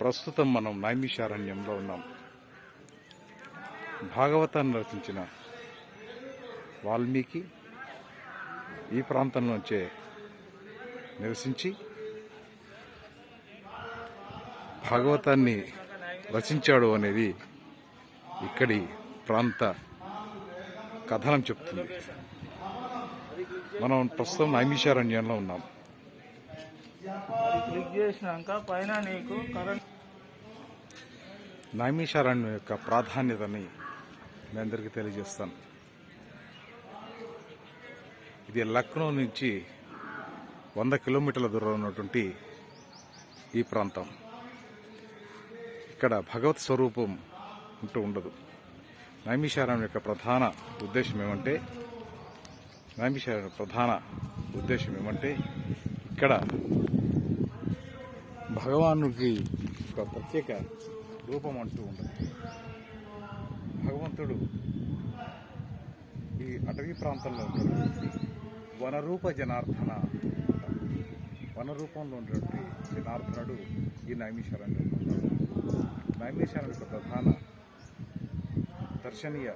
ప్రస్తుతం మనం నైమిషారణ్యంలో ఉన్నాం. భాగవతాన్ని రచించిన వాల్మీకి ఈ ప్రాంతంలోంచే నివసించి భాగవతాన్ని రచించాడు అనేది ఇక్కడి ప్రాంత కథనం చెప్తుంది. మనం ప్రస్తుతం నైమిషారణ్యంలో ఉన్నాం. నైమిషారణ్యం యొక్క ప్రాధాన్యతని మీ అందరికీ తెలియజేస్తాను. ఇది లక్నో నుంచి 100 కిలోమీటర్ల దూరంలో ఉన్నటువంటి ఈ ప్రాంతం. ఇక్కడ భగవత్ స్వరూపం ఉంటూ ఉండదు. నైమిషారణ్యం యొక్క ప్రధాన ఉద్దేశం ఏమంటే ఇక్కడ భగవానుడికి ఒక ప్రత్యేక రూపం అంటూ ఉండదు. భగవంతుడు ఈ అటవీ ప్రాంతంలో ఉన్నటువంటి వనరూప జనార్దన, వనరూపంలో ఉన్నటువంటి జనార్దనుడు ఈ నైమిషారణ్యంలో ఉన్నాడు. నైమిషారణ్యం యొక్క ప్రధాన దర్శనీయ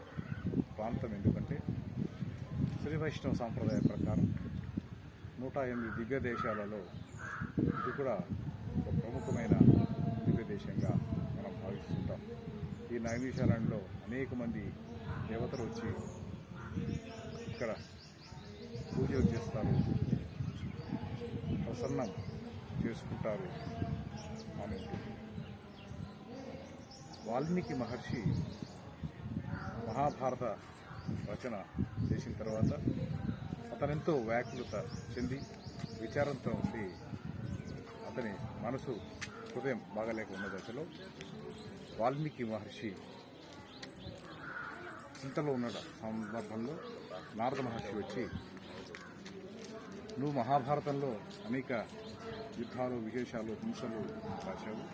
ప్రాంతం ఎందుకంటే శ్రీ వైష్ణవ సాంప్రదాయ ప్రకారం 108 దివ్య దేశాలలో ఇది కూడా ఒక ప్రముఖమైన దివ్య దేశంగా మనం భావిస్తుంటాం. ఈ నైమిషారణ్యంలో అనేక మంది దేవతలు వచ్చి ఇక్కడ పూజలు చేస్తారు, ప్రసన్నం చేసుకుంటారు అని ఉంటుంది. వాల్మీకి మహర్షి మహాభారత రచన చేసిన తర్వాత అతనెంతో వ్యాకులత చెంది విచారంతో ఉండి అతని మనసు హృదయం బాగలేక ఉన్న దశలో వాల్మీకి మహర్షి చింతలో ఉన్న సందర్భంలో నారద మహర్షి వచ్చి, నువ్వు మహాభారతంలో అనేక యుద్ధాలు, విశేషాలు, హింసలు రాశావు,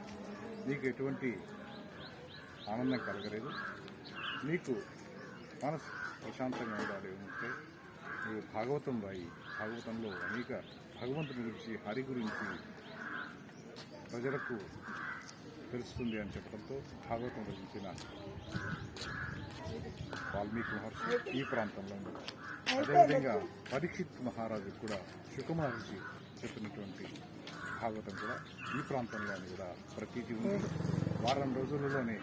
నీకు ఎటువంటి ఆనందం కలగలేదు, నీకు మనసు ప్రశాంతంగా ఉండాలి ఉంటే నువ్వు భాగవతం రాయి, భాగవతంలో అనేక భగవంతుని గురించి, హరి గురించి ప్రజలకు తెలుస్తుంది అని చెప్పడంతో భాగవతం రచించిన వాల్మీకి మహర్షి ఈ ప్రాంతంలో ఉన్నారు. అదేవిధంగా పరీక్షిత్ మహారాజు కూడా శుక మహర్షి చెప్పినటువంటి భాగవతం కూడా ఈ ప్రాంతంలో కూడా ప్రతీతి ఉంది. వారం రోజులలోనే